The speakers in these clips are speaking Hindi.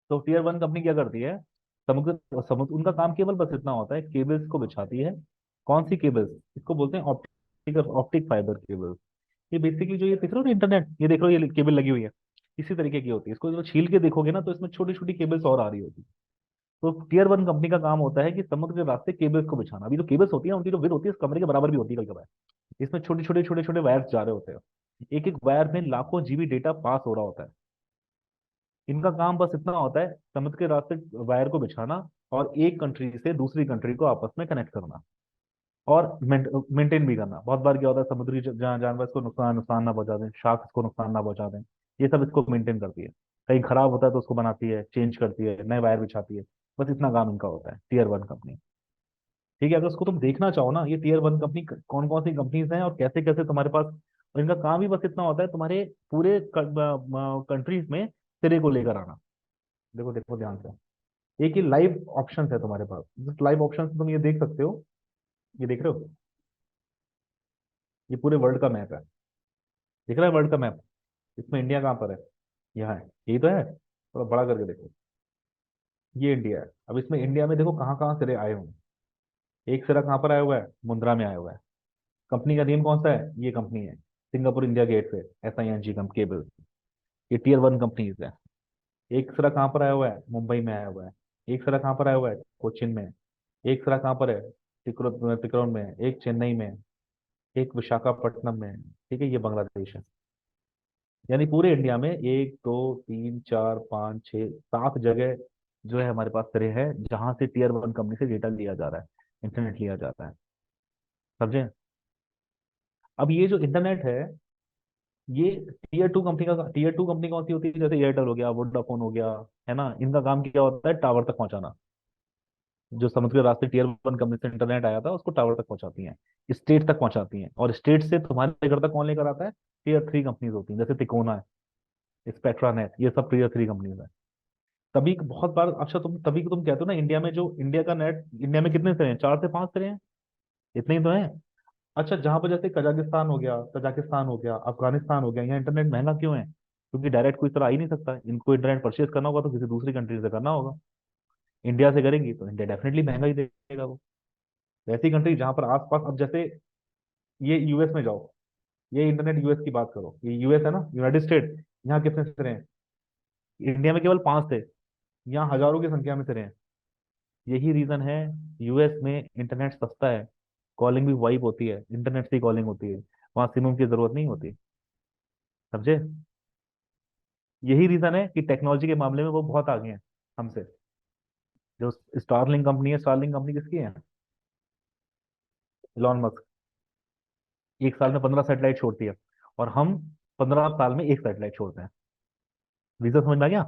तो टीयर वन कंपनी क्या करती है, समुद्र समुद्र उनका काम केवल बस इतना होता है, केबल्स को बिछाती है। कौन सी केबल्स? इसको बोलते हैं ऑप्टिक ऑप्टिक फाइबर केबल्स। ये बेसिकली जो ये देख रहे हो ना इंटरनेट, ये देख रहे हो, ये केबल लगी हुई है, इसी तरीके की होती है। इसको जो छील के देखोगे ना तो इसमें छोटी छोटी केबल्स और आ रही होती है। तो टीयर वन कंपनी का काम होता है कि समुद्र के रास्ते केबल्स को बिछाना। अभी जो केबल्स होती है उनकी जो विड्थ होती है इस कमरे के बराबर भी होती है कभी कभार। इसमें छोटे छोटे वायर्स जा रहे होते हैं। एक एक वायर में लाखों जीबी डेटा पास हो रहा होता है। इनका काम बस इतना होता है, समुद्र के रास्ते वायर को बिछाना और एक कंट्री से दूसरी कंट्री को आपस में कनेक्ट करना और मेंटेन भी करना। बहुत बार क्या होता है, समुद्री जानवर को नुकसान नुकसान ना पहुंचा दें, शार्क्स को नुकसान ना पहुंचा दें, ये सब इसको मेंटेन करती है। कहीं खराब होता है तो उसको बनाती है, चेंज करती है, नए वायर बिछाती है। बस इतना काम इनका होता है, टीयर वन कंपनी। ठीक है, अगर उसको तुम देखना चाहो ना, ये टीयर वन कंपनी कौन कौन सी कंपनीज हैं और कैसे कैसे तुम्हारे पास, और इनका काम ही बस इतना होता है तुम्हारे पूरे कंट्रीज में सिरे को लेकर आना। देखो देखो ध्यान से, एक ही लाइव ऑप्शन है तुम्हारे पास। जिस लाइव ऑप्शन से तुम ये देख सकते हो, ये देख रहे हो, ये पूरे वर्ल्ड का मैप है। दिख रहा है वर्ल्ड का मैप? इसमें इंडिया कहाँ पर है? यहाँ है, यही तो है। थोड़ा बड़ा करके देखो, ये इंडिया है। अब इसमें इंडिया में देखो कहाँ कहाँ सिरे आए हुए हैं। एक सिरा कहाँ पर आया हुआ है? मुंद्रा में आया हुआ है। कंपनी का नेम कौन सा है? ये कंपनी है सिंगापुर इंडिया गेट पे, SING कम केबल। ये टियर वन कंपनीज है। एक सिरा कहाँ पर आया हुआ है? मुंबई में आया हुआ है। एक सिरा कहाँ पर आया हुआ है? कोचिन में। एक सिरा कहाँ पर है? तिकरौन में। एक चेन्नई में। एक विशाखापट्टनम में है। ठीक है, ये बांग्लादेश है। यानी पूरे इंडिया में 1 2 3 4 5 6 7 जगह जो है हमारे पास सिरे है, जहां से टीयर वन कंपनी से डेटा लिया जा रहा है, इंटरनेट लिया जाता है। समझे? अब ये जो इंटरनेट है, ये टीयर टू कंपनी कौन सी होती है? जैसे एयरटेल हो गया, वोडाफोन हो गया, है ना। इनका काम क्या होता है? टावर तक पहुंचाना। जो समुद्र के रास्ते टीयर वन कंपनी से इंटरनेट आया था उसको टावर तक पहुंचाती हैं, स्टेट तक पहुंचाती हैं, और स्टेट से तुम्हारे घर तक कौन लेकर आता है? टीयर थ्री कंपनीज होती हैं, जैसे तिकोना है, स्पेक्ट्रा नेट, ये सब टीयर थ्री कंपनीज है। तभी बहुत बार, अच्छा तुम तभी तुम कहते हो ना, इंडिया में जो इंडिया का नेट, इंडिया में कितने सिरे हैं? 4 से 5 सिरे हैं, इतने ही तो हैं। अच्छा, जहां पर जैसे कजाकिस्तान हो गया, अफगानिस्तान हो गया, यहाँ इंटरनेट महंगा क्यों है? क्योंकि डायरेक्ट कोई तरह आ ही नहीं सकता, इनको इंटरनेट परचेज करना होगा तो किसी दूसरी कंट्री से करना होगा। इंडिया से करेंगी तो इंडिया डेफिनेटली महंगा ही देगा वो। वैसी कंट्री जहां पर आसपास, अब जैसे ये यूएस में जाओ, ये इंटरनेट यूएस की बात करो, ये यूएस है ना, यूनाइटेड स्टेट। यहाँ कितने सिरे हैं? इंडिया में केवल 5 थे, यहाँ हजारों की संख्या में सिरे हैं। यही रीजन है, यूएस में इंटरनेट सस्ता है, कॉलिंग भी वाइप होती है, इंटरनेट से कॉलिंग होती है, वहां सिम की जरूरत नहीं होती। समझे? यही रीजन है कि टेक्नोलॉजी के मामले में वो बहुत आगे हैं हमसे। जो स्टारलिंक कंपनी है, स्टारलिंक कंपनी किसकी है? Elon Musk. एक साल में 15 सैटेलाइट छोड़ती है, और हम 15 साल में एक सैटेलाइट छोड़ते हैं। रीजन समझ में आ गया?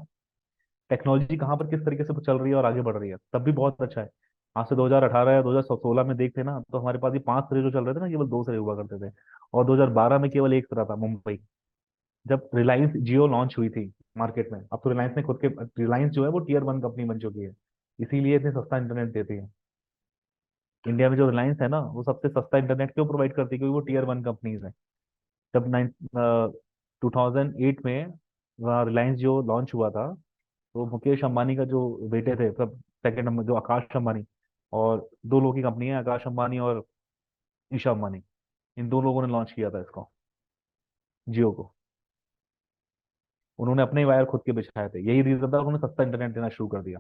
टेक्नोलॉजी कहाँ पर किस तरीके से चल रही है और आगे बढ़ रही है, तब भी बहुत अच्छा है। आज से 2018 या 2016 में देखते ना, तो हमारे पास ये 5 सिरे जो चल रहे थे ना, केवल 2 सिरे हुआ करते थे। और 2012 में केवल एक सिरा था, मुंबई। जब रिलायंस जियो लॉन्च हुई थी मार्केट में, अब तो रिलायंस ने खुद के, रिलायंस जो है वो टियर वन कंपनी बन चुकी है, इसीलिए इतने सस्ता इंटरनेट देती है। इंडिया में जो रिलायंस है ना, वो सबसे सस्ता इंटरनेट क्यों प्रोवाइड करती है? क्योंकि वो टियर वन कंपनीज है। जब 2008 में रिलायंस जो लॉन्च हुआ था, तो मुकेश अंबानी का जो बेटे थे, सब सेकंड नंबर जो आकाश अंबानी, और दो लोगों की कंपनी है, आकाश अंबानी और ईशा अंबानी, इन दो लोगों ने लॉन्च किया था इसको, जियो को। उन्होंने अपने वायर खुद के बिछाए थे, यही रीजन था उन्होंने सस्ता इंटरनेट देना शुरू कर दिया।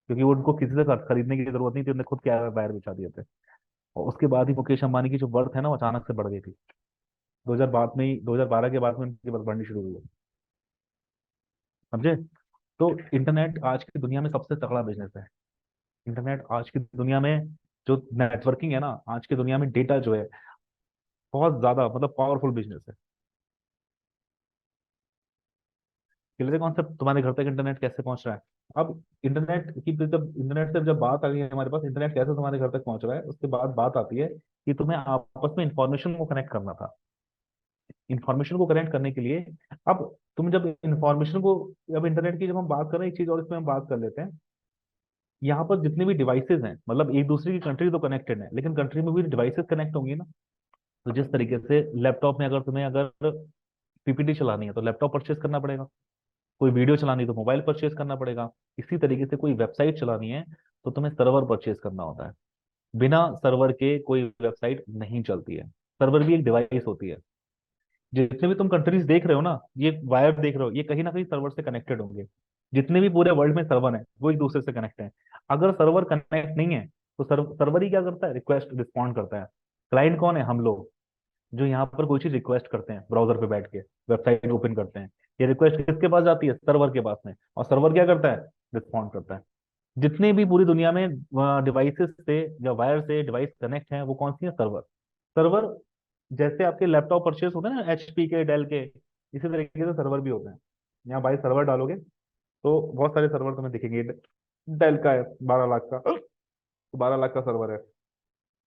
क्योंकि वो उनको किसी से खरीदने की जरूरत नहीं थी, उन्होंने खुद के वायर बिछा दिए थे। और उसके बाद ही मुकेश अंबानी की जो वर्थ है ना, वो अचानक से बढ़ गई थी। 2012 के बाद में उनकी वर्थ बढ़नी शुरू हुई है। समझे? तो इंटरनेट आज की दुनिया में सबसे तगड़ा बिजनेस है। इंटरनेट आज की दुनिया में, जो नेटवर्किंग है ना, आज की दुनिया में डेटा जो है, बहुत ज्यादा मतलब पावरफुल बिजनेस है। Clear concept? तुम्हारे घर तक इंटरनेट कैसे पहुंच रहा है? अब इंटरनेट की, जब इंटरनेट से जब बात आ गई है हमारे पास, इंटरनेट कैसे तुम्हारे घर तक पहुंच रहा है, उसके बाद बात आती है कि तुम्हें आपस में इंफॉर्मेशन को कनेक्ट करना था। इंफॉर्मेशन को कनेक्ट करने के लिए, अब तुम जब इंफॉर्मेशन को, अब इंटरनेट की जब हम बात कर रहे हैं, एक चीज और इसमें हम बात कर लेते हैं। यहाँ पर जितने भी डिवाइसेज हैं, मतलब एक दूसरे की कंट्री तो कनेक्टेड है, लेकिन कंट्री में भी डिवाइसेस कनेक्ट होंगी ना। तो जिस तरीके से लैपटॉप में, अगर तुम्हें अगर PPT चलानी है तो लैपटॉप परचेज करना पड़ेगा। कोई वीडियो चलानी तो मोबाइल परचेज करना पड़ेगा। इसी तरीके से कोई वेबसाइट चलानी है तो तुम्हें सर्वर परचेज करना होता है। बिना सर्वर के कोई वेबसाइट नहीं चलती है। सर्वर भी एक डिवाइस होती है। जितने भी तुम कंट्रीज देख रहे हो ना, ये वायर देख रहे हो, ये कहीं ना कहीं सर्वर से कनेक्टेड होंगे। जितने भी पूरे वर्ल्ड में सर्वर है वो एक दूसरे से कनेक्ट है। अगर सर्वर कनेक्ट नहीं है तो सर्वर ही क्या करता है, रिक्वेस्ट रिस्पॉन्ड करता है। क्लाइंट कौन है, हम लोग, जो यहाँ पर कोई चीज रिक्वेस्ट करते हैं ब्राउजर पे बैठ के, वेबसाइट ओपन करते हैं। ये रिक्वेस्ट किसके पास जाती है, सर्वर के पास में, और सर्वर क्या करता है, रिस्पॉन्ड करता है। जितने भी पूरी दुनिया में डिवाइसेस से या वायर से डिवाइस कनेक्ट हैं वो कौन सी है, सर्वर। सर्वर जैसे आपके लैपटॉप परचेस होते हैं ना एचपी के, डेल के, इसी तरीके से सर्वर भी होते हैं। यहाँ बाई सर्वर डालोगे तो बहुत सारे सर्वर तुम्हें दिखेंगे। डेल का है 12 लाख का, तो 12 लाख का सर्वर है।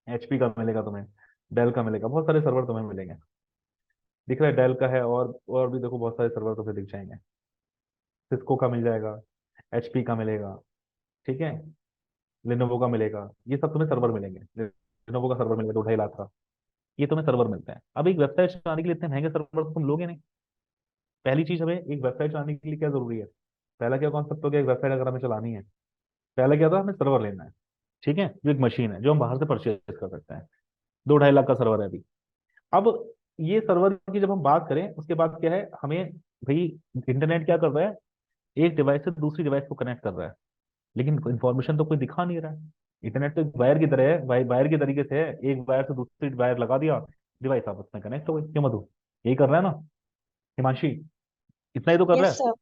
एचपी का मिलेगा तुम्हें, डेल का मिलेगा, बहुत सारे सर्वर तुम्हें मिलेंगे। दिख रहा है डेल का है, और भी देखो बहुत सारे सर्वर तुम्हें दिख जाएंगे। सिस्को का मिल जाएगा, एचपी का मिलेगा, ठीक है, लेनोवो का मिलेगा, ये सब तुम्हें सर्वर मिलेंगे। लेनोवो का सर्वर मिलेगा 2-2.5 लाख का। ये तुम्हें सर्वर मिलते हैं। अब एक वेबसाइट चलाने के लिए इतने महंगे सर्वर तो तुम लोगे नहीं। पहली चीज, हमें एक वेबसाइट चलाने के लिए क्या जरूरी है, पहला क्या कॉन्सेप्ट हो गया, एक वेबसाइट अगर हमें चलानी है, पहला क्या था, हमें सर्वर लेना है। ठीक है, जो एक मशीन है जो हम बाहर से परचेज कर सकते हैं। 2-2.5 लाख का सर्वर है अभी। अब ये सर्वर की जब हम बात करें, उसके बाद क्या है हमें, भाई इंटरनेट क्या कर रहा है, एक डिवाइस से दूसरी डिवाइस को कनेक्ट कर रहा है, लेकिन इंफॉर्मेशन तो कोई दिखा नहीं रहा है। इंटरनेट तो एक वायर की तरह है, वायर के तरीके से है, एक वायर से दूसरी वायर लगा दिया, डिवाइस आपस में कनेक्ट हो गई। क्यों मधु, यही कर रहा है ना हिमांशी, इतना ही तो कर रहा यस है। सर।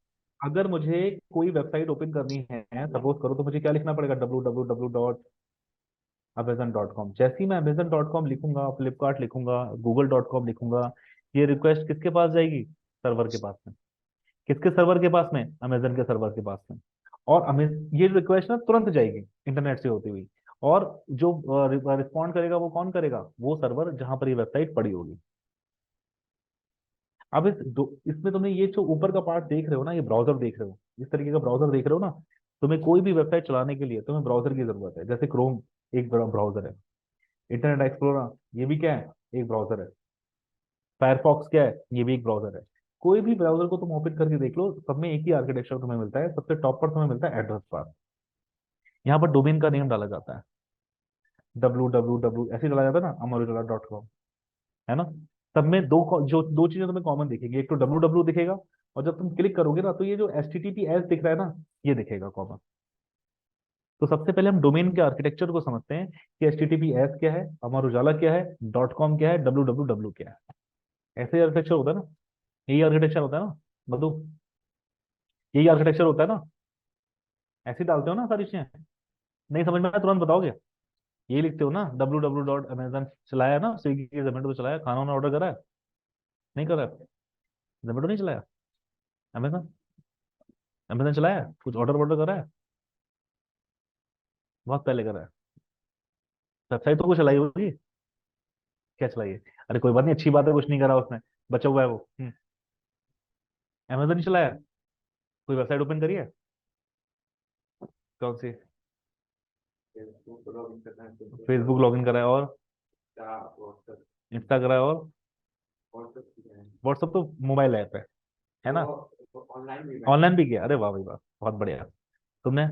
अगर मुझे कोई वेबसाइट ओपन करनी है, सपोज करो, तो मुझे क्या लिखना पड़ेगा, www.amazon.com। जैसे ही मैं amazon.com लिखूंगा, फ्लिपकार्ट लिखूंगा, google.com लिखूंगा, ये रिक्वेस्ट किसके पास जाएगी, सर्वर के पास में। किसके सर्वर के पास में, अमेजन के सर्वर के पास में। और ये रिक्वेस्ट ना तुरंत जाएगी इंटरनेट से होती हुई। और जो रिस्पॉन्ड करेगा वो कौन करेगा, वो सर्वर जहां पर ये वेबसाइट पड़ी होगी। अब इसमें तुमने ये जो ऊपर का पार्ट देख रहे हो ना, ये ब्राउजर देख रहे हो, इस तरीके का ब्राउजर देख रहे हो ना। तुम्हें कोई भी वेबसाइट चलाने के लिए तुम्हें ब्राउजर की जरूरत है। जैसे क्रोम एक ब्राउजर है, इंटरनेट एक्सप्लोरर ये भी क्या है, एक ब्राउजर है। फायरफॉक्स क्या है, ये भी एक ब्राउजर है। कोई भी ब्राउजर को तुम ओपन करके देख लो, सब में एक ही आर्किटेक्चर तुम्हें मिलता है। सबसे टॉप पर तुम्हें मिलता है एड्रेस बार। यहाँ पर डोमेन का नेम डाला जाता है, www ऐसे ही डाला जाता है ना, amorilla.com, है ना। सब में जो दो चीजें तुम्हें कॉमन दिखेगी, एक तो www दिखेगा, और जब तुम क्लिक करोगे ना तो ये जो HTTPS दिख रहा है ना, ये दिखेगा कॉमन। तो सबसे पहले हम डोमेन के आर्किटेक्चर को समझते हैं कि HTTPS क्या है, अमर उजाला क्या है, .com क्या है, www क्या है। ऐसे आर्किटेक्चर होता है ना, यही आर्किटेक्चर होता है ना मधु, यही आर्किटेक्चर होता है ना। ऐसे ही डालते हो ना सारी चीजें। नहीं समझ में आया तुरंत बताओगे। यही लिखते हो ना, www.amazon चलाया ना, स्विगी जोमेटो तो चलाया, खाना वाना ऑर्डर करा है, नहीं करा है, जोमेटो नहीं चलाया, अमेजन, अमेजन चलाया है? कुछ ऑर्डर वॉर्डर करा है, बहुत पहले करा है। वेबसाइट तो कुछ चलाई होगी, क्या चलाई है। अरे कोई बात नहीं, अच्छी बात है, कुछ नहीं करा उसने, बचा हुआ है वो। अमेजन नहीं चलाया, कोई वेबसाइट ओपन करी है, कौन सी, फेसबुक लॉगिन करा है, और इंस्टा करा है, और व्हाट्सएप तो मोबाइल ऐप है ना। ऑनलाइन भी किया, अरे वाह भाई वाह, बहुत बढ़िया। तुमने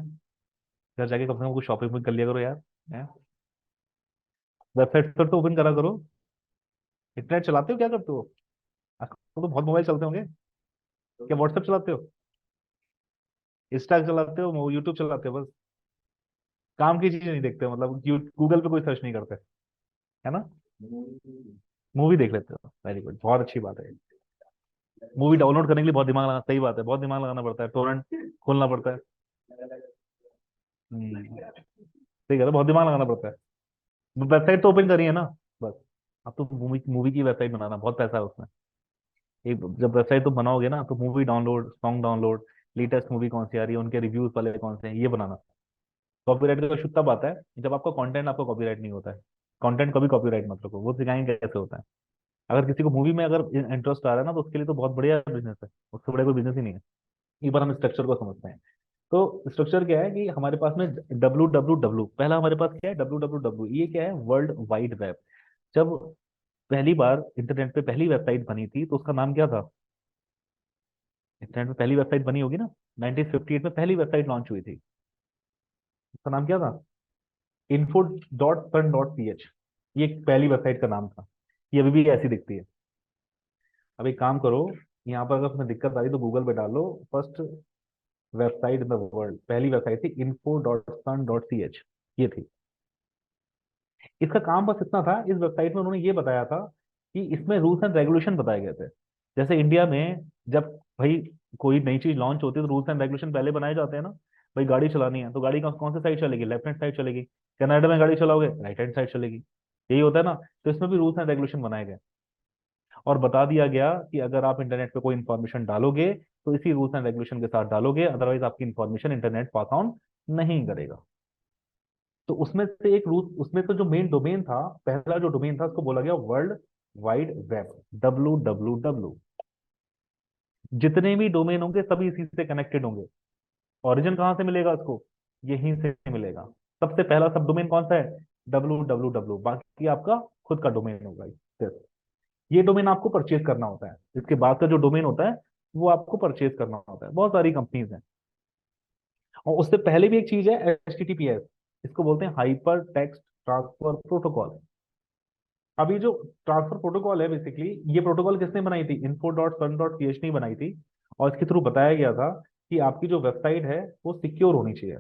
घर जाके कम से कम कुछ शॉपिंग भी कर लिया करो यार, वेबसाइट पर तो ओपन करा करो। इंटरनेट चलाते हो, क्या करते हो, आजकल तो बहुत मोबाइल चलते होंगे। क्या व्हाट्सएप चलाते हो, इंस्टा चलाते हो, यूट्यूब चलाते हो, बस काम की चीजें नहीं देखते हो, मतलब गूगल पे कोई सर्च नहीं करते, है ना। मूवी देख लेते हो, वेरी गुड, बहुत अच्छी बात है। मूवी डाउनलोड करने के लिए बहुत दिमाग लगाना, सही बात है, बहुत दिमाग लगाना पड़ता है, टोरेंट खोलना पड़ता है। सही कह रहे हो, बहुत दिमाग लगाना पड़ता है। वेबसाइट तो ओपन करी है ना, बस। अब तो मूवी मूवी की वेबसाइट बनाना, बहुत पैसा है उसमें। एक जब वेबसाइट तुम बनाओगे ना, तो movie download, song download, latest movie कौन सी आ रही है, उनके रिव्यूज वाले कौन से हैं, ये बनाना। कॉपीराइट का शुद्ध तब आता है जब आपका कंटेंट आपका कॉपीराइट नहीं होता है। कंटेंट कभी कॉपीराइट मत रखो, वो सिखाएंगे कैसे होता है। अगर किसी को मूवी में अगर इंटरेस्ट आ रहा है ना, तो उसके लिए तो बहुत बढ़िया बिजनेस है, उससे बड़ा कोई बिजनेस ही नहीं है। एक बार हम स्ट्रक्चर को समझते हैं। तो स्ट्रक्चर क्या है कि हमारे पास में www, पहला हमारे पास क्या है, www, ये क्या है, वर्ल्ड वाइड वेब। जब पहली बार इंटरनेट पे पहली वेबसाइट बनी थी तो उसका नाम क्या था, इंटरनेट में पहली वेबसाइट बनी होगी ना, 1958 में पहली वेबसाइट लॉन्च हुई थी। उसका नाम क्या था? info.sun.ch। ये पहली वेबसाइट का नाम था। ये अभी भी ऐसी दिखती है। अब एक काम करो, यहाँ पर अगर तुम्हें दिक्कत आ रही तो गूगल पे डालो, first website in the world, पहली वेबसाइट थी info.sun.ch। ये थी। इसका काम बस इतना था, इस वेबसाइट में उन्होंने ये बताया था कि इसमें रूल्स एंड रेगुलेशन बताए गए थे। जैसे इंडिया में जब भाई कोई नई चीज लॉन्च होती है तो रूल्स एंड रेगुलेशन पहले बनाए जाते हैं ना। भाई गाड़ी चलानी है तो गाड़ी का कौन सी साइड चलेगी? लेफ्ट हैंड साइड चलेगी। कनाडा में गाड़ी चलाओगे राइट हैंड साइड चलेगी। यही होता है ना। तो इसमें भी रूल्स एंड रेगुलेशन बनाए गए और बता दिया गया कि अगर आप इंटरनेट पे कोई इन्फॉर्मेशन डालोगे तो इसी रूल्स एंड रेगुलेशन के साथ डालोगे, अदरवाइज आपकी इन्फॉर्मेशन इंटरनेट पास ऑन नहीं करेगा। तो उसमें से एक रूल, उसमें से जो मेन डोमेन था, पहला जो डोमेन था उसको बोला गया वर्ल्ड वाइड वेब, WWW। जितने भी डोमेन होंगे सभी इसी से कनेक्टेड होंगे। ओरिजिन कहाँ से मिलेगा उसको? यहीं से मिलेगा। सबसे पहला सब डोमेन कौन सा है? WWW। बाकी आपका खुद का डोमेन होगा। Yes। ये डोमेन आपको परचेज करना होता है, इसके बाद का जो डोमेन होता है वो आपको परचेज करना होता है। बहुत सारी कंपनीज हैं। और उससे पहले भी एक चीज है HTTPS। इसको बोलते हैं हाइपर टेक्स्ट ट्रांसफर प्रोटोकॉल। अभी जो ट्रांसफर प्रोटोकॉल है बेसिकली, ये प्रोटोकॉल किसने बनाई थी? info.sun.ch ने बनाई थी। और इसके थ्रू बताया गया था कि आपकी जो वेबसाइट है वो सिक्योर होनी चाहिए।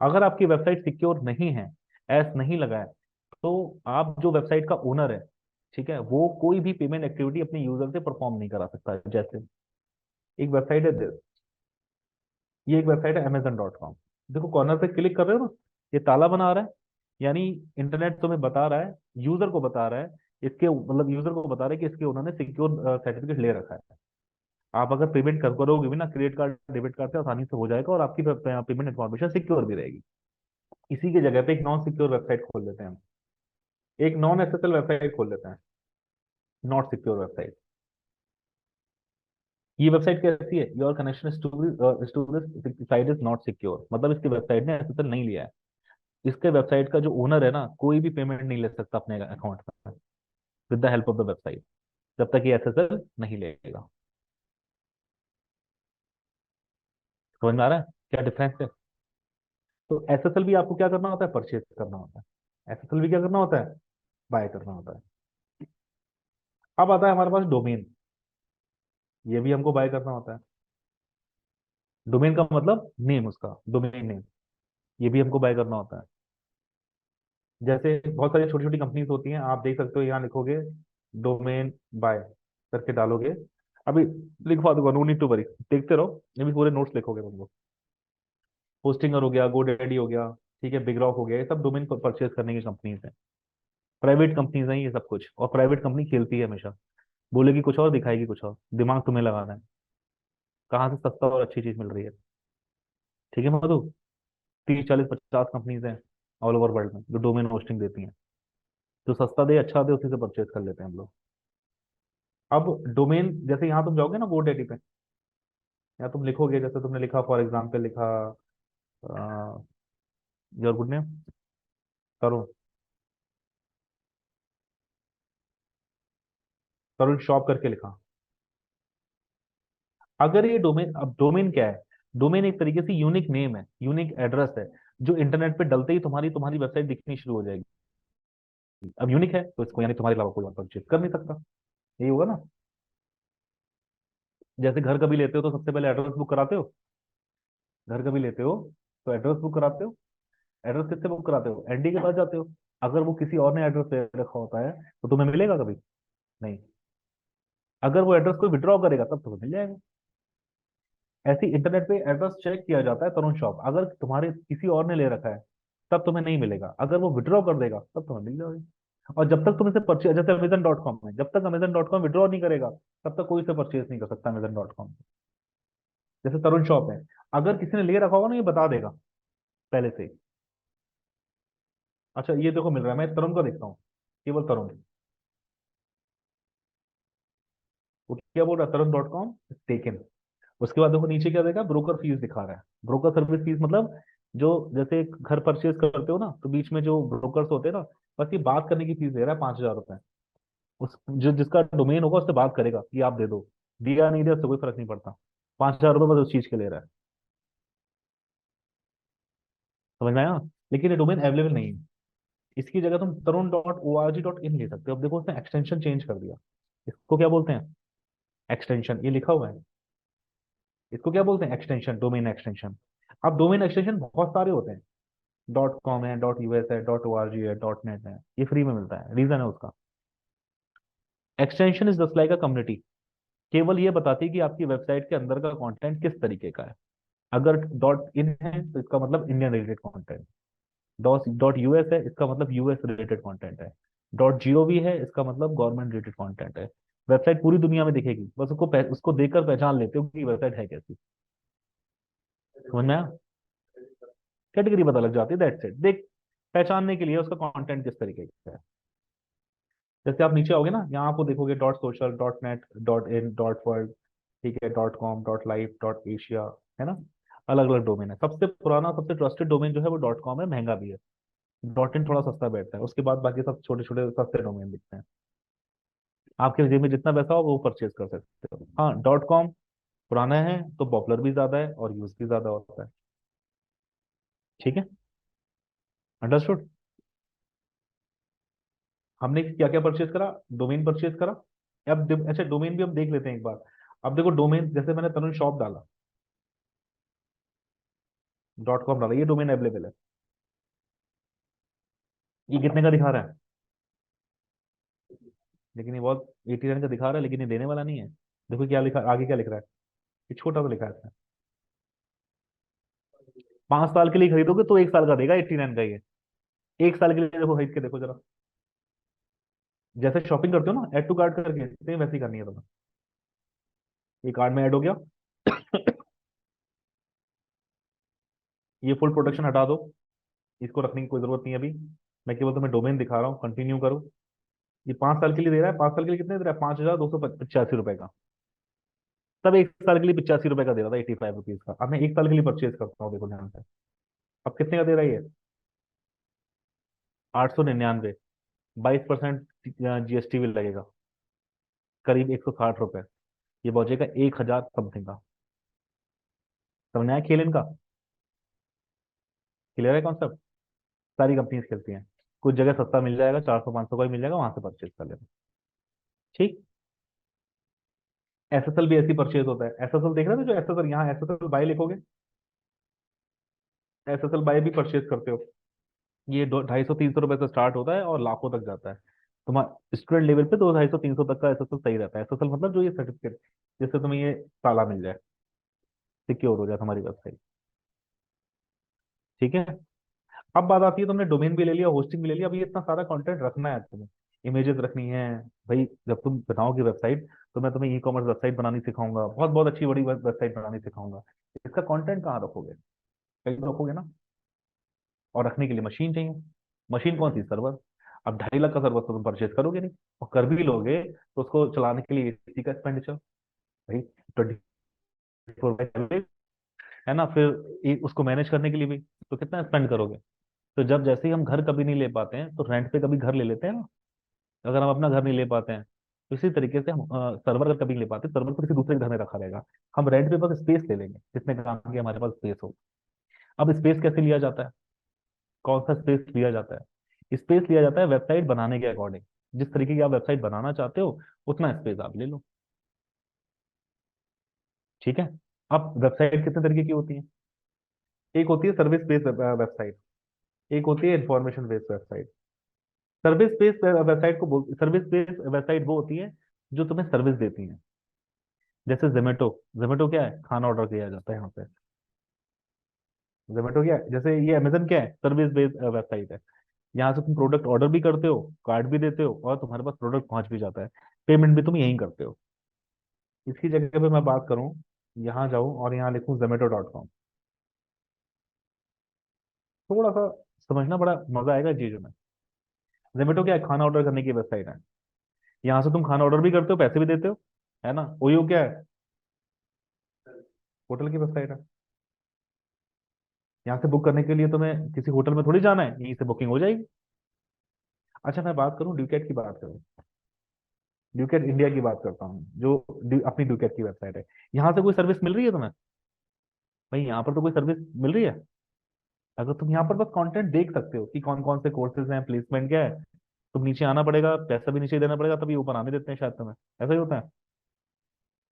अगर आपकी वेबसाइट सिक्योर नहीं है, एस नहीं लगा है, तो आप जो वेबसाइट का ओनर है, ठीक है, वो कोई भी पेमेंट एक्टिविटी अपने यूजर से परफॉर्म नहीं करा सकता। जैसे एक वेबसाइट है this, ये एक वेबसाइट है amazon.com। देखो कॉर्नर पे क्लिक कर रहे हो ना, ये ताला बना रहा है, यानी इंटरनेट तुम्हें बता रहा है, यूजर को बता रहा है, इसके मतलब यूजर को बता रहा है कि इसके उन्होंने सिक्योर सर्टिफिकेट ले रखा है। आप अगर पेमेंट करोगे भी ना, क्रेडिट कार्ड डेबिट कार्ड से आसानी से हो जाएगा और आपकी पेमेंट इन्फॉर्मेशन सिक्योर भी रहेगी। इसी की जगह पे एक नॉन सिक्योर वेबसाइट खोल लेते हैं हम, एक नॉन एसएसएल वेबसाइट खोल लेते हैं, नॉट सिक्योर वेबसाइट। ये वेबसाइट कैसी है? Your connection site is not secure, मतलब इसकी वेबसाइट ने एसएसएल नहीं लिया है। इसके वेबसाइट का जो ओनर है ना, कोई भी पेमेंट नहीं ले सकता अपने अकाउंट में with the help of the website, जब तक ये एसएसएल नहीं लेगा। समझ में आ रहा है क्या डिफरेंस है? तो एसएसएल भी आपको क्या करना होता है? परचेज करना होता है। एसएसएल भी क्या करना होता है? बाय करना होता है। अब आता है हमारे पास डोमेन। ये भी हमको बाय करना होता है। डोमेन का मतलब नेम, उसका डोमेन नेम, ये भी हमको बाय करना होता है। जैसे बहुत सारी छोटी छोटी कंपनीज होती हैं, आप देख सकते हो, यहाँ लिखोगे डोमेन बाय करके डालोगे, अभी लिखवा दूंगा, नो नीड टू वरी, देखते रहो, ये भी पूरे नोट्स लिखोगे तुम लोग। होस्टिंगर हो गया, गोडेडी हो गया, ठीक है, बिगरॉक हो गया, ये सब डोमेन परचेज करने की कंपनीज हैं। प्राइवेट कंपनीज हैं ये सब कुछ, और प्राइवेट कंपनी खेलती है हमेशा, बोलेगी कुछ और दिखाएगी कुछ और, दिमाग तुम्हें लगाना है कहाँ से सस्ता और अच्छी चीज मिल रही है। ठीक है मधु? 30 40 50 कंपनीज हैं ऑल ओवर वर्ल्ड में जो डोमेन होस्टिंग देती हैं। जो सस्ता दे अच्छा दे उसी से परचेज कर लेते हैं हम लोग। अब डोमेन, जैसे यहाँ तुम जाओगे ना GoDaddy पे, या तुम लिखोगे, जैसे तुमने लिखा फॉर एग्जाम्पल लिखा your good name Tarun, Tarun shop करके लिखा। अगर ये डोमेन, अब डोमेन क्या है? डोमेन एक तरीके से यूनिक नेम है, यूनिक एड्रेस है, जो इंटरनेट पे डलते ही तुम्हारी तुम्हारी वेबसाइट दिखनी शुरू हो जाएगी। अब यूनिक है तो इसको यानी तुम्हारे अलावा कोई और परचेज कर नहीं सकता। यही होगा ना। जैसे घर कभी लेते हो तो सबसे पहले एड्रेस बुक कराते हो। घर कभी लेते हो तो एड्रेस बुक कराते हो। एड्रेस किससे बुक कराते हो? एनडी के पास जाते हो। अगर वो किसी और ने एड्रेस दे रखा होता है तो तुम्हें मिलेगा कभी? नहीं। अगर वो एड्रेस कोई विड्रॉ करेगा तब तुम्हें मिल जाएगा। ऐसे इंटरनेट पे एड्रेस चेक किया जाता है तरुण शॉप, अगर तुम्हारे किसी और ने ले रखा है तब तुम्हें नहीं मिलेगा, अगर वो विड्रॉ कर देगा तब तुम्हें मिल जाएगा। और जब तक तुम इसे परचेज, जैसे अमेजन.com है, जब तक अमेजन.com विड्रॉ नहीं करेगा तब तक कोई इसे परचेज नहीं कर सकता अमेजन.com। जैसे तरुण शॉप है, अगर किसी ने ले रखा होगा ना, ये बता देगा पहले से ही। अच्छा ये देखो मिल रहा है, मैं तरुण का देखता हूँ, केवल तरुण। वो क्या बोल रहा है? तरुण.com टेकन। उसके बाद देखो नीचे क्या देगा, ब्रोकर फीस दिखा रहा है। ब्रोकर सर्विस फीस मतलब, जो जैसे एक घर परचेज करते हो ना तो बीच में जो ब्रोकर्स होते हैं ना, बस ये बात करने की फीस दे रहा है 5,000 रुपए। उस जो जिसका डोमेन होगा उससे बात करेगा कि आप दे दो, दिया नहीं दिया उससे कोई फर्क नहीं पड़ता। ₹5,000 बस उस चीज के ले रहा है। समझ में आया? लेकिन ये डोमेन अवेलेबल नहीं है। इसकी जगह तुम tarun.org.in ले सकते हो। अब देखो उसने एक्सटेंशन चेंज कर दिया। इसको क्या बोलते हैं? एक्सटेंशन, ये लिखा हुआ है। इसको क्या बोलते हैं? Extension, domain extension. अब डोमेन एक्सटेंशन बहुत सारे होते हैं। .com है, .us है, .org है, .net है, ये फ्री में मिलता है। रीजन है उसका, extension is just like a community. केवल ये बताती है कि आपकी वेबसाइट के अंदर का कंटेंट किस तरीके का है। अगर .in है तो इसका मतलब इंडियन रिलेटेड कंटेंट। .us है इसका मतलब यूएस रिलेटेड कंटेंट है। .gov है इसका मतलब गवर्नमेंट रिलेटेड कंटेंट है। वेबसाइट पूरी दुनिया में दिखेगी, बस उसको देखकर पहचान लेते हो कि वेबसाइट है कैसी। समझ में आया? कैटेगरी पता लग जाती है, दैट्स इट। देख, पहचानने के लिए उसका कंटेंट किस तरीके का है। जैसे आप नीचे आओगे ना, यहाँ आपको देखोगे .social, .net, .in, .world, ठीक है, .com, .live, .asia, है ना। अलग अलग डोमेन है। सबसे पुराना सबसे ट्रस्टेड डोमेन जो है वो .com है, महंगा भी है। .in थोड़ा सस्ता बैठता है, उसके बाद बाकी सब छोटे छोटे सस्ते डोमेन दिखते हैं। आपके जेब में जितना पैसा हो वो परचेज कर सकते हो। हाँ, .com पुराना है तो पॉपुलर भी ज्यादा है और यूज भी ज्यादा होता है। ठीक है, अंडरस्टूड। हमने क्या क्या परचेज करा? डोमेन परचेज करा। अब अच्छा, डोमेन भी हम देख लेते हैं एक बार। अब देखो डोमेन, जैसे मैंने तरुण शॉप डाला, .com डाला, ये डोमेन अवेलेबल है। ये कितने का दिखा रहा है? लेकिन ये बहुत 89 का दिखा रहा है, लेकिन ये देने वाला नहीं है। देखो क्या लिखा आगे, क्या लिख रहा है? ये छोटा सा लिखा है इसमें। 5 साल के लिए खरीदोगे तो 1 साल का देगा 89 का ये। 1 साल के लिए देखो, खरीद के देखो जरा। जैसे शॉपिंग करते हो ना, ऐड टू कार्ट करके, सेम वैसे ही करनी है तुम्हें। ये कार्ड में ऐड हो गया। ये फुल प्रोटेक्शन हटा दो, इसको रखने की कोई जरूरत नहीं है अभी। मैं केवल तुम्हें डोमेन दिखा रहा हूँ, कंटिन्यू करो। ये 5 साल के लिए दे रहा है। 5 साल के लिए कितने दे रहा है? ₹5,285 का। तब 1 साल के लिए ₹85 का दे रहा था, ₹85 का। अब मैं 1 साल के लिए परचेज करता हूँ, देखो ध्यान से। अब कितने का दे रहा है ये? 899। 22% जीएसटी भी लगेगा, करीब ₹160। ये पहुंचेगा 1,000 समथिंग का। समझ में आया खेल इनका? क्लियर है कॉन्सेप्ट? सारी कंपनीज खेलती हैं। कुछ जगह सस्ता मिल जाएगा, 400 500 का भी मिल जाएगा, वहां से परचेज कर लेना। ठीक। एसएसएल भी ऐसी परचेज होता है। एसएसएल देख रहे थे, जो एसएसएल, यहाँ एसएसएल बाय लिखोगे, एसएसएल बाय भी परचेज करते हो। ये 250 300 रुपए से स्टार्ट होता है और लाखों तक जाता है। तुम्हारा स्टूडेंट लेवल पे 2 250 300 तक का एसएसएल सही रहता है। एसएसएल मतलब जो ये सर्टिफिकेट, जिससे तुम्हें ये ताला मिल जाए, सिक्योर हो जाए तुम्हारी वेबसाइट। ठीक है। अब बात आती है, तुमने डोमेन भी ले लिया, होस्टिंग भी ले लिया, अब ये इतना सारा कंटेंट रखना है तुम्हें। इमेजेस रखनी है। भाई जब तुम बनाओगे वेबसाइट, तो मैं तुम्हें ई कॉमर्स वेबसाइट बनानी सिखाऊंगा, बहुत बहुत अच्छी बड़ी वेबसाइट बनानी सिखाऊंगा। इसका कंटेंट कहाँ रखोगे? कहीं तो रखोगे ना। और रखने के लिए मशीन चाहिए। मशीन कौन सी? सर्वर। अब 2.5 लाख का सर्वर तो तुम परचेज करोगे नहीं, और कर भी लोगे तो उसको चलाने के लिए इसी का एक्सपेंडिचर भाई, 24/7 है ना। फिर उसको मैनेज करने के लिए भी तो कितना स्पेंड करोगे। तो जब जैसे ही हम घर कभी नहीं ले पाते हैं, तो रेंट पे कभी घर ले लेते हैं ना। अगर हम अपना घर नहीं ले पाते हैं, तो इसी तरीके से हम सर्वर अगर कभी नहीं ले पाते, सर्वर को किसी दूसरे के घर में रखा रहेगा। हम रेंट पे बस स्पेस ले लेंगे, जितने काम की हमारे पास स्पेस हो। अब स्पेस कैसे लिया जाता है? कौन सा स्पेस लिया जाता है? स्पेस लिया जाता है वेबसाइट बनाने के अकॉर्डिंग। जिस तरीके की आप वेबसाइट बनाना चाहते हो, उतना स्पेस आप ले लो। ठीक है। अब वेबसाइट कितने तरीके की होती है? एक होती है सर्विस बेस्ड वेबसाइट, एक होती है information based website. Service based website को बोल सर्विस बेस्ड वेबसाइट वो होती है जो तुम्हें सर्विस देती है। जैसे जोमेटो। जोमेटो क्या है? खाना ऑर्डर किया जाता है यहाँ पे। जोमेटो क्या है? जैसे ये अमेजन क्या है? सर्विस बेस्ड वेबसाइट है। यहाँ से तुम प्रोडक्ट ऑर्डर भी करते हो, कार्ड भी देते हो, और तुम्हारे पास प्रोडक्ट पहुंच भी जाता है। पेमेंट भी तुम यहीं करते हो। इसकी जगह पे मैं बात करूं, यहाँ जाऊं और यहाँ लिखूं zomato.com, थोड़ा सा समझना बड़ा मजा आएगा चीजों में। जोमेटो क्या है? खाना ऑर्डर करने की वेबसाइट है। यहाँ से तुम खाना ऑर्डर भी करते हो, पैसे भी देते हो, है ना। ओयो क्या है? होटल की वेबसाइट है। यहाँ से बुक करने के लिए तुम्हें किसी होटल में थोड़ी जाना है, यहीं से बुकिंग हो जाएगी। अच्छा, मैं बात करूँ ड्यूकेट की बात करूँ, ड्यूकेट इंडिया की बात करता हूँ, जो अपनी ड्यूकेट की वेबसाइट है। यहाँ से कोई सर्विस मिल रही है तुम्हें? भाई यहाँ पर तो कोई सर्विस मिल रही है? अगर तुम यहाँ पर बस कंटेंट देख सकते हो कि कौन कौन से कोर्सेज हैं, प्लेसमेंट क्या है, तुम नीचे आना पड़ेगा, पैसा भी नीचे देना पड़ेगा, तभी ऊपर आने देते हैं शायद तुम्हें। ऐसा ही होता है,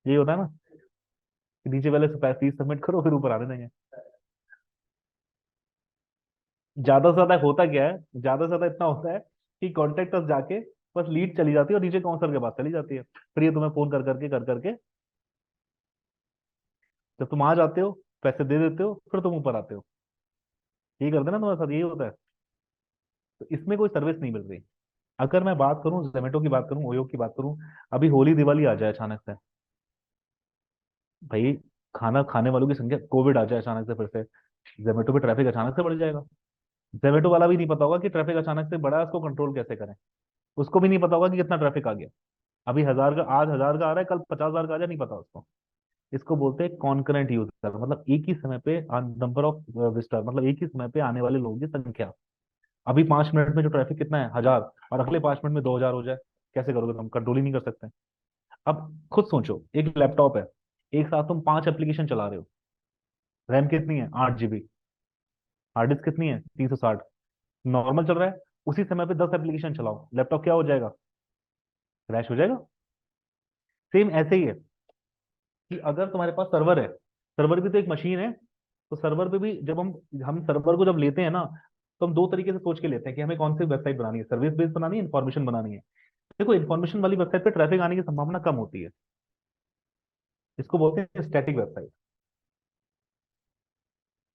यही होता है ना, कि नीचे पहले फीस सबमिट करो फिर ऊपर आने देंगे। ज्यादा से ज्यादा होता क्या है, ज्यादा से ज्यादा इतना होता है कि कॉन्टेक्ट अस जाके बस लीड चली जाती है और नीचे काउंसलर के पास चली जाती है, फिर ये तुम्हें फोन कर करके जब तुम आ जाते हो, पैसे दे देते हो, फिर तुम ऊपर आते हो। यही करते हैं ना तुम्हारे साथ, यही होता है। तो इसमें कोई सर्विस नहीं मिल रही। अगर मैं बात करूं, जोमेटो की बात करूं, ओयो की बात करूं, अभी होली दिवाली आ जाए अचानक से, भाई खाना खाने वालों की संख्या, कोविड आ जाए अचानक से फिर से, जोमेटो पे ट्रैफिक अचानक से बढ़ जाएगा। जोमेटो वाला भी नहीं पता होगा कि ट्रैफिक अचानक से बढ़ा है, उसको कंट्रोल कैसे करें। उसको भी नहीं पता होगा कि कितना ट्रैफिक आ गया। अभी 1000 का, आज 1000 का आ रहा है, कल 50,000 का आ जाए, नहीं पता उसको। इसको बोलते हैं कॉन्करेंट यूजर, मतलब एक ही समय पे नंबर ऑफ विजिटर, मतलब एक ही समय पे आने वाले लोगों की संख्या। अभी 5 मिनट में जो ट्रैफिक कितना है, 1000, और अगले 5 मिनट में 2000 हो जाए, कैसे करोगे तुम? कंट्रोल ही नहीं कर सकते। अब खुद सोचो, एक लैपटॉप है, एक साथ तुम 5 एप्लीकेशन चला रहे हो, रैम कितनी है, 8 GB, हार्ड डिस्क कितनी है, 360, नॉर्मल चल रहा है, उसी समय पे 10 एप्लीकेशन चलाओ, लैपटॉप क्या हो जाएगा? क्रैश हो जाएगा। सेम ऐसे ही है कि अगर तुम्हारे पास सर्वर है, सर्वर भी तो एक मशीन है, तो सर्वर पे भी जब हम सर्वर को जब लेते हैं ना, तो हम दो तरीके से सोच के लेते हैं कि हमें कौन सी वेबसाइट बनानी है, सर्विस बेस्ड बनानी है, इन्फॉर्मेशन बनानी है। देखो, इन्फॉर्मेशन वाली वेबसाइट पे ट्रैफिक आने की संभावना कम होती है, इसको बोलते हैं स्टैटिक वेबसाइट,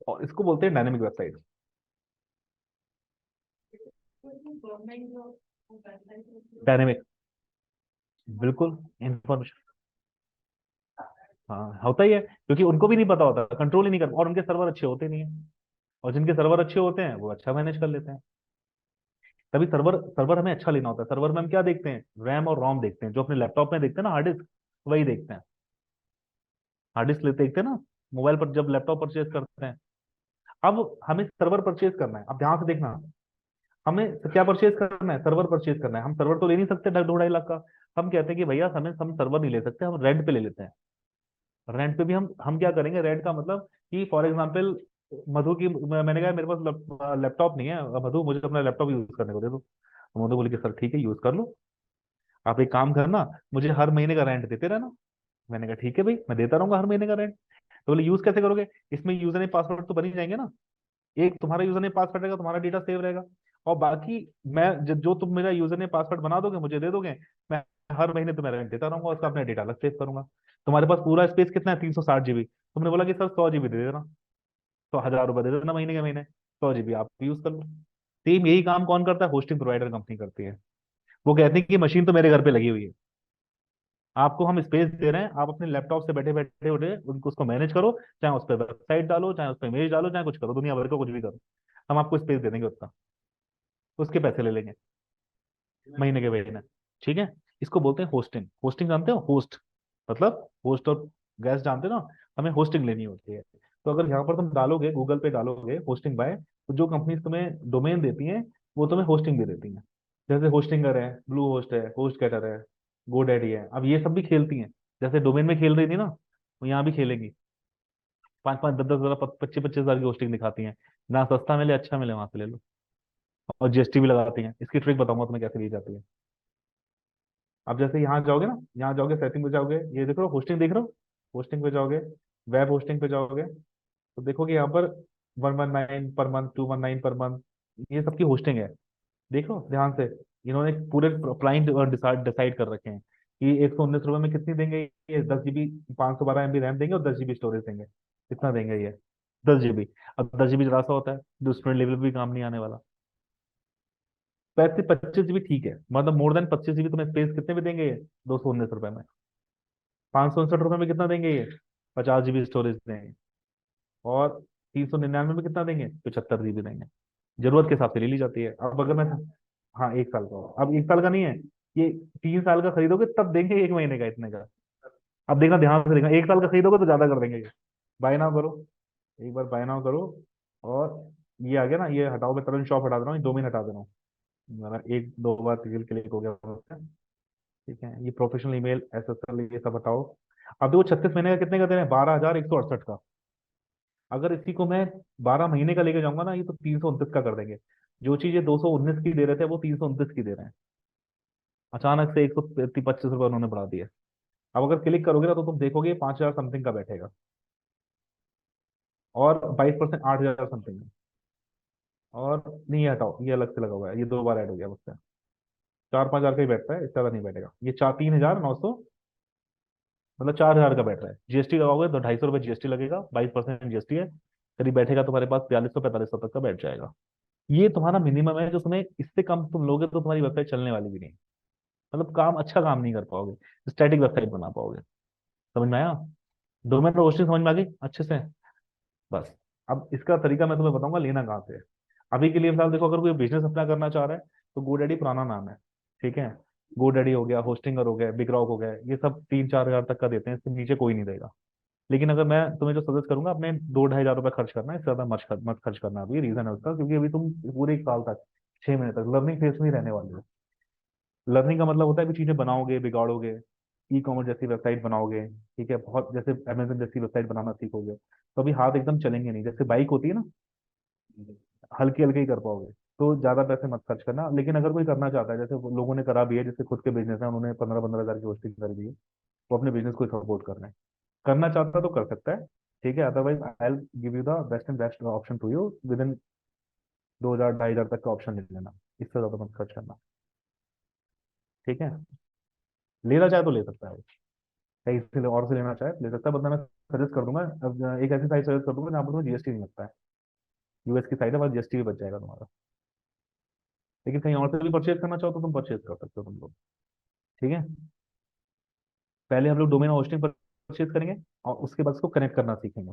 और इसको बोलते हैं डायनेमिक वेबसाइट। डायनेमिक, बिल्कुल। इन्फॉर्मेशन, हाँ होता ही है, क्योंकि उनको भी नहीं पता होता, कंट्रोल ही नहीं कर, और उनके सर्वर अच्छे होते नहीं है, और जिनके सर्वर अच्छे होते हैं वो अच्छा मैनेज कर लेते हैं। तभी सर्वर सर्वर हमें अच्छा लेना होता है। सर्वर में हम क्या देखते हैं, रैम और रोम देखते हैं, जो अपने लैपटॉप में देखते हैं ना, हार्ड डिस्क, वही देखते हैं। हार्ड डिस्क लेते देखते हैं ना, मोबाइल पर जब लैपटॉप परचेज करते हैं। अब हमें सर्वर परचेज करना है, अब ध्यान से देखना, हमें क्या परचेज करना है, सर्वर परचेज करना है। हम सर्वर तो ले नहीं सकते 2-2.5 लाख का। हम कहते हैं कि भैया हमें, हम सर्वर नहीं ले सकते, हम रेंट पे ले लेते हैं। रेंट पे भी हम क्या करेंगे, रेंट का मतलब कि फॉर एग्जाम्पल, मधु की, मैंने कहा मेरे पास लैपटॉप नहीं है, मधु मुझे अपना लैपटॉप यूज करने को दे दो। तो मधु बोली कि सर ठीक है, यूज कर लो, आप एक काम करना, मुझे हर महीने का रेंट देते रहना। मैंने कहा ठीक है भाई, मैं देता रहूंगा हर महीने का रेंट। तो बोले यूज कैसे करोगे? इसमें यूजर नेम पासवर्ड तो बन ही जाएंगे ना, एक तुम्हारा यूजर नेम पासवर्ड रहेगा, तुम्हारा डेटा सेव रहेगा, और बाकी मैं जो तुम मेरा यूजर नेम पासवर्ड बना दोगे, मुझे दे दोगे, मैं हर महीने तुम्हें रेंट देता रहूंगा, उसका अपना डेटा अलग सेव करूंगा। तुम्हारे पास पूरा स्पेस कितना है, 360 GB। तुमने बोला कि सर 100 GB दे देना, तो 1000 रुपये दे देना महीने के महीने, 100 GB आप यूज कर लो। सेम यही काम कौन करता है, होस्टिंग प्रोवाइडर कंपनी करती है। वो कहती है कि मशीन तो मेरे घर पे लगी हुई है, आपको हम स्पेस दे रहे हैं, आप अपने लैपटॉप से बैठे बैठे उठे उनको, उसको मैनेज करो, चाहे उस पर वेबसाइट डालो, चाहे उस पर इमेज डालो, चाहे कुछ करो, दुनिया भर का कुछ भी करो, हम आपको स्पेस दे देंगे उतना, उसके पैसे ले लेंगे महीने के महीने। ठीक है, इसको बोलते हैं होस्टिंग। होस्टिंग जानते हो, होस्ट मतलब होस्ट और गैस जानते हो ना, हमें होस्टिंग लेनी होती है। तो अगर यहाँ पर तुम डालोगे, गूगल पे डालोगे होस्टिंग बाय, तो जो कंपनी तुम्हें डोमेन देती हैं, वो तुम्हें होस्टिंग भी देती हैं। जैसे होस्टिंगर है, ब्लू होस्ट है, होस्ट गेटर है, गोडैडी है, अब ये सब भी खेलती हैं। जैसे डोमेन में खेल रही थी ना, वो यहाँ भी खेलेंगी। 5-5, 10-10 हजार, 25-25 हजार की होस्टिंग दिखाती हैं, ना सस्ता मिले अच्छा मिले वहां से ले लो, और जीएसटी भी लगाती हैं। इसकी ट्रिक बताऊंगा तुम्हें कैसे ली जाती है। अब जैसे यहाँ जाओगे ना, यहाँ जाओगे सेटिंग पे जाओगे, ये देख रहे हो होस्टिंग देख रहे हो, होस्टिंग पे जाओगे, वेब होस्टिंग पे जाओगे, तो देखोगे यहाँ पर 119 पर मंथ, 219 पर मंथ, ये सबकी होस्टिंग है। देखो ध्यान से, इन्होंने पूरे प्राइस डिसाइड कर रखे हैं कि 119 रुपये में कितनी देंगे, ये 10 GB, 512 MB रैम देंगे और 10 GB स्टोरेज देंगे। कितना देंगे ये? 10 GB। अब 10 GB जरा सा होता है, जो स्टूडेंट लेवल भी काम नहीं आने वाला। 25-25 GB ठीक है, मतलब मोर देन 25 GB तुम्हें स्पेस कितने में देंगे ये? 219 रुपये में। 569 रुपये में कितना देंगे ये? 50 GB स्टोरेज देंगे। और 399 में कितना देंगे? 75 GB देंगे। जरूरत के हिसाब से ले ली जाती है। अब अगर मैं, हाँ 1 साल का हो, अब 1 साल का नहीं है, ये 3 साल का खरीदोगे तब देंगे 1 महीने का इतने का। अब देखना ध्यान से देखना, 1 साल का खरीदोगे तो ज्यादा कर देंगे ये। बाय नाउ करो, एक बार बाय नाउ करो, और ये आ गया ना, ये हटाओ, मैं तुरंत शॉप हटा दे रहा हूँ, 2 महीने हटा दे रहा हूँ। मेरा 1-2 बार क्लिक हो गया उससे। ठीक है, ये प्रोफेशनल ईमेल, एसएसएल, ये सब हटाओ। अब देखो 36 महीने का कितने का दे रहे हैं, 12,168 का। अगर इसी को मैं 12 महीने का लेके जाऊंगा ना, ये तो 329 का कर देंगे। जो चीज ये 219 की दे रहे थे वो 329 की दे रहे हैं। अचानक से 125 रुपये उन्होंने बढ़ा दिया। अब अगर क्लिक करोगे ना तो तुम देखोगे 5,000 समथिंग का बैठेगा, और 22% 8,000 समथिंग है। और नहीं, ये हटाओ, ये अलग से लगा हुआ है, ये 2 बार ऐड हो गया मुझसे। 4-5 हजार का ही बैठता है, इससे ज्यादा नहीं बैठेगा ये। 3,900, मतलब 4,000 का बैठ रहा है। जीएसटी लगाओगे तो 250 रुपये जीएसटी लगेगा, 22% जीएसटी है। करीब बैठेगा तुम्हारे पास 4200-4500 तक का बैठ जाएगा। ये तुम्हारा मिनिमम है, जो तुम्हें इससे कम तुम लोगे तो तुम्हारी वेबसाइट चलने वाली भी नहीं। मतलब काम अच्छा काम नहीं कर पाओगे, स्टैटिक वेबसाइट बना पाओगे। समझ में आया? डोमेन और होस्टिंग समझ में आ गई अच्छे से? बस। अब इसका तरीका मैं तुम्हें बताऊंगा लेना कहाँ से है। अभी के लिए फिलहाल देखो, अगर कोई बिजनेस अपना करना चाह रहा है तो गोडैडी पुराना नाम है। ठीक है, गोडैडी हो गया, होस्टिंगर हो गया, बिग रॉक हो गया, ये सब 3-4 हजार तक का देते हैं, इससे नीचे कोई नहीं देगा। लेकिन अगर मैं तुम्हें जो सजेस्ट करूंगा, अपने 2-2.5 हजार रुपये खर्च करना है, इससे ज्यादा मत खर्च करना। अभी रीजन है उसका, क्योंकि अभी तुम पूरे 1 साल तक, 6 महीने तक लर्निंग फेज में ही रहने वाले हो। लर्निंग का मतलब होता है कि चीजें बनाओगे, बिगाड़ोगे, ई कॉमर्स जैसी वेबसाइट बनाओगे। ठीक है, बहुत जैसे अमेजन जैसी वेबसाइट बनाना सीखोगे, तो अभी हाथ एकदम चलेंगे नहीं। जैसे बाइक होती है ना, हल्के हल्के ही कर पाओगे। तो ज्यादा पैसे मत खर्च करना। लेकिन अगर कोई करना चाहता है, जैसे वो लोगों ने करा भी है, जैसे खुद के बिजनेस है, उन्होंने 15-15 हजार की होस्टिंग कर दी है, वो अपने बिजनेस को सपोर्ट कर रहे हैं। करना चाहता है तो कर सकता है। ठीक है, otherwise I will give you the best and best option to you. Within 2,000-2,500 तक का ऑप्शन ले लेना, इससे ज्यादा मत खर्च करना। ठीक है, लेना चाहे तो ले सकता है वो। कहीं से और से लेना चाहे तो ले सकता है, बंदा मैं सजेस्ट कर दूंगा। अब एक ऐसी साइट सजेस्ट कर दूंगा जहाँ पर तुम्हें जीएसटी नहीं लगता है। यूएस की साइट है, बस जीएसटी भी बच जाएगा तुम्हारा। लेकिन कहीं और से भी परचेज करना चाहो तो तुम परचेज कर सकते हो तुम लोग। ठीक है, पहले हम लोग डोमेन होस्टिंग परचेज करेंगे, और उसके बाद उसको कनेक्ट करना सीखेंगे।